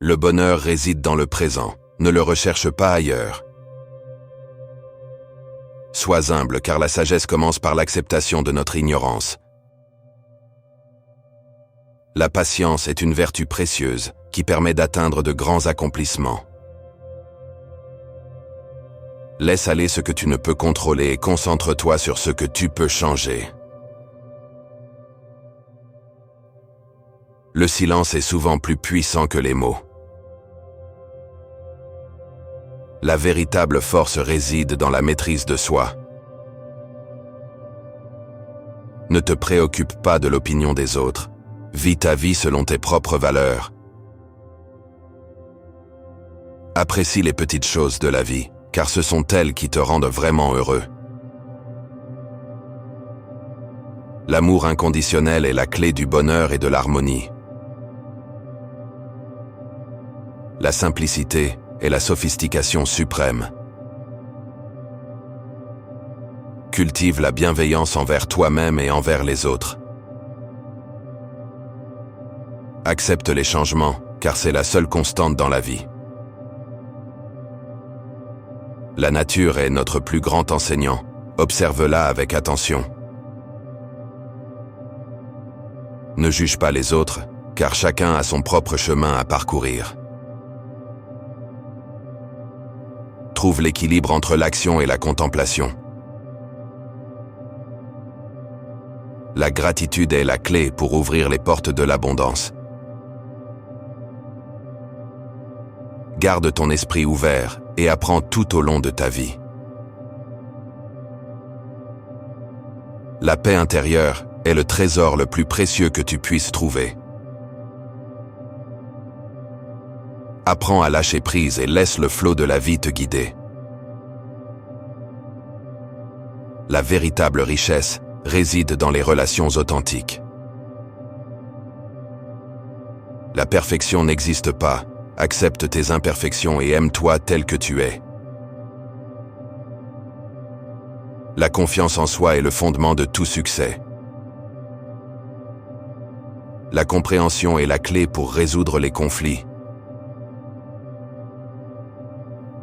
Le bonheur réside dans le présent, ne le recherche pas ailleurs. Sois humble car la sagesse commence par l'acceptation de notre ignorance. La patience est une vertu précieuse qui permet d'atteindre de grands accomplissements. Laisse aller ce que tu ne peux contrôler et concentre-toi sur ce que tu peux changer. Le silence est souvent plus puissant que les mots. La véritable force réside dans la maîtrise de soi. Ne te préoccupe pas de l'opinion des autres. Vis ta vie selon tes propres valeurs. Apprécie les petites choses de la vie, car ce sont elles qui te rendent vraiment heureux. L'amour inconditionnel est la clé du bonheur et de l'harmonie. La simplicité est la sophistication suprême. Cultive la bienveillance envers toi-même et envers les autres. Accepte les changements, car c'est la seule constante dans la vie. La nature est notre plus grand enseignant. Observe-la avec attention. Ne juge pas les autres, car chacun a son propre chemin à parcourir. Trouve l'équilibre entre l'action et la contemplation. La gratitude est la clé pour ouvrir les portes de l'abondance. Garde ton esprit ouvert et apprends tout au long de ta vie. La paix intérieure est le trésor le plus précieux que tu puisses trouver. Apprends à lâcher prise et laisse le flot de la vie te guider. La véritable richesse réside dans les relations authentiques. La perfection n'existe pas. Accepte tes imperfections et aime-toi tel que tu es. La confiance en soi est le fondement de tout succès. La compréhension est la clé pour résoudre les conflits.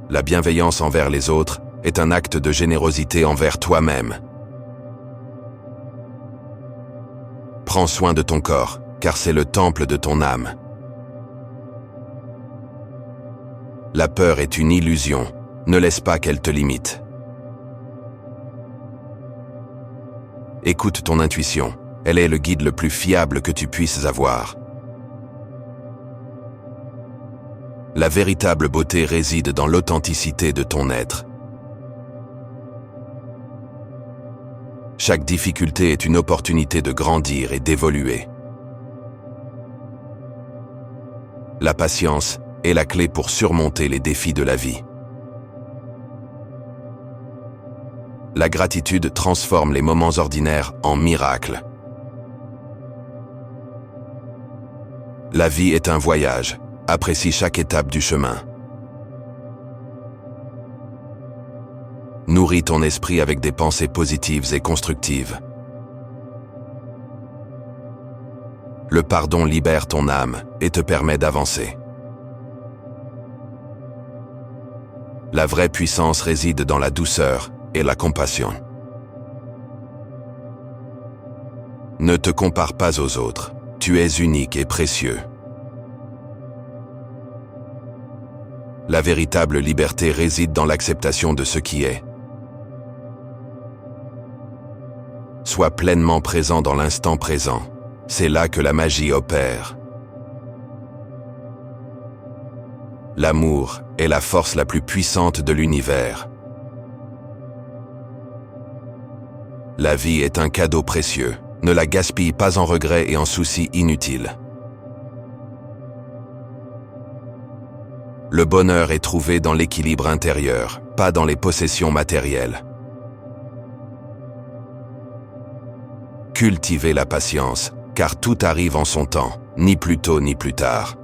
La bienveillance envers les autres est un acte de générosité envers toi-même. Prends soin de ton corps, car c'est le temple de ton âme. La peur est une illusion, ne laisse pas qu'elle te limite. Écoute ton intuition, elle est le guide le plus fiable que tu puisses avoir. La véritable beauté réside dans l'authenticité de ton être. Chaque difficulté est une opportunité de grandir et d'évoluer. La patience est la clé pour surmonter les défis de la vie. La gratitude transforme les moments ordinaires en miracles. La vie est un voyage. Apprécie chaque étape du chemin. Nourris ton esprit avec des pensées positives et constructives. Le pardon libère ton âme et te permet d'avancer. La vraie puissance réside dans la douceur et la compassion. Ne te compare pas aux autres. Tu es unique et précieux. La véritable liberté réside dans l'acceptation de ce qui est. Sois pleinement présent dans l'instant présent. C'est là que la magie opère. L'amour est la force la plus puissante de l'univers. La vie est un cadeau précieux. Ne la gaspille pas en regrets et en soucis inutiles. Le bonheur est trouvé dans l'équilibre intérieur, pas dans les possessions matérielles. Cultivez la patience, car tout arrive en son temps, ni plus tôt ni plus tard.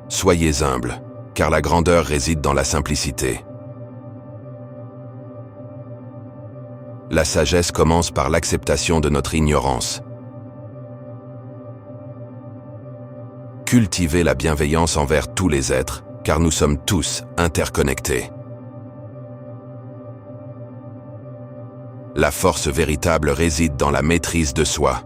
Soyez humbles, car la grandeur réside dans la simplicité. La sagesse commence par l'acceptation de notre ignorance. Cultivez la bienveillance envers tous les êtres, car nous sommes tous interconnectés. La force véritable réside dans la maîtrise de soi.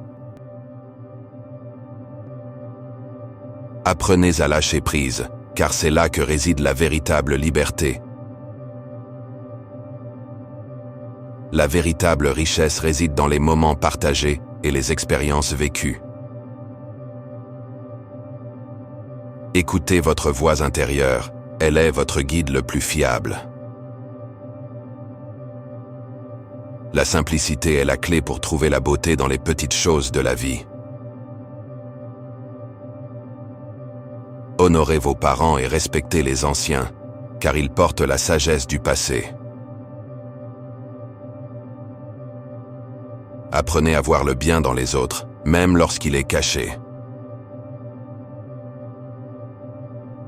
Apprenez à lâcher prise, car c'est là que réside la véritable liberté. La véritable richesse réside dans les moments partagés et les expériences vécues. Écoutez votre voix intérieure, elle est votre guide le plus fiable. La simplicité est la clé pour trouver la beauté dans les petites choses de la vie. Honorez vos parents et respectez les anciens, car ils portent la sagesse du passé. Apprenez à voir le bien dans les autres, même lorsqu'il est caché.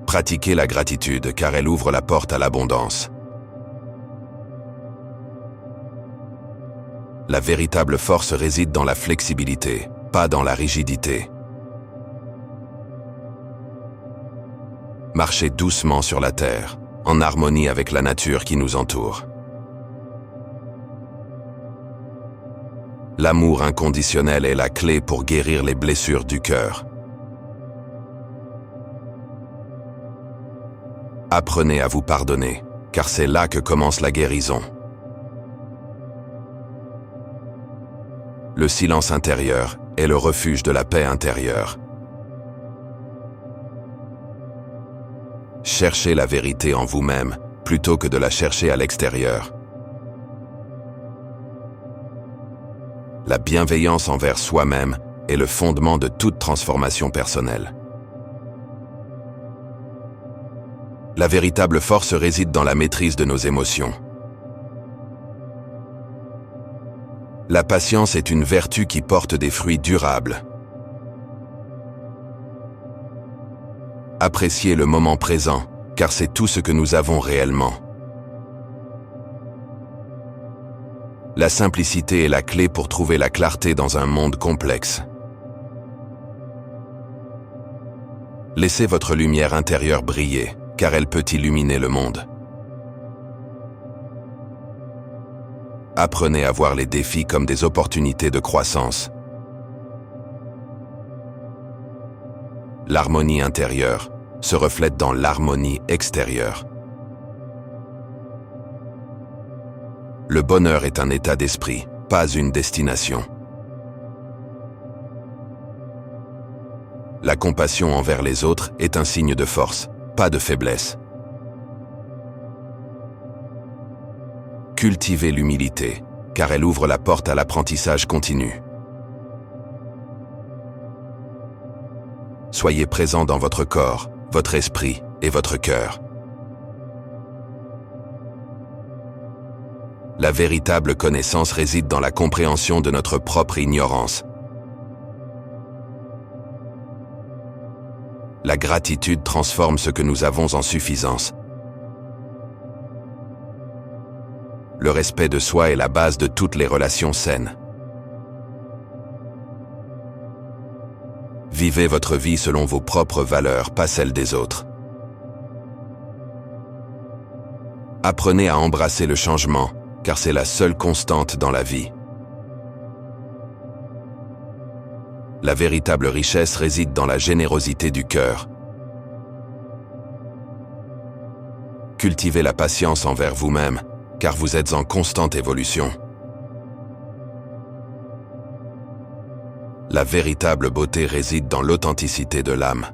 Pratiquez la gratitude, car elle ouvre la porte à l'abondance. La véritable force réside dans la flexibilité, pas dans la rigidité. Marchez doucement sur la terre, en harmonie avec la nature qui nous entoure. L'amour inconditionnel est la clé pour guérir les blessures du cœur. Apprenez à vous pardonner, car c'est là que commence la guérison. Le silence intérieur est le refuge de la paix intérieure. Cherchez la vérité en vous-même, plutôt que de la chercher à l'extérieur. La bienveillance envers soi-même est le fondement de toute transformation personnelle. La véritable force réside dans la maîtrise de nos émotions. La patience est une vertu qui porte des fruits durables. Appréciez le moment présent, car c'est tout ce que nous avons réellement. La simplicité est la clé pour trouver la clarté dans un monde complexe. Laissez votre lumière intérieure briller, car elle peut illuminer le monde. Apprenez à voir les défis comme des opportunités de croissance. L'harmonie intérieure se reflète dans l'harmonie extérieure. Le bonheur est un état d'esprit, pas une destination. La compassion envers les autres est un signe de force, pas de faiblesse. Cultivez l'humilité, car elle ouvre la porte à l'apprentissage continu. Soyez présent dans votre corps, votre esprit et votre cœur. La véritable connaissance réside dans la compréhension de notre propre ignorance. La gratitude transforme ce que nous avons en suffisance. Le respect de soi est la base de toutes les relations saines. Vivez votre vie selon vos propres valeurs, pas celles des autres. Apprenez à embrasser le changement, car c'est la seule constante dans la vie. La véritable richesse réside dans la générosité du cœur. Cultivez la patience envers vous-même, car vous êtes en constante évolution. La véritable beauté réside dans l'authenticité de l'âme.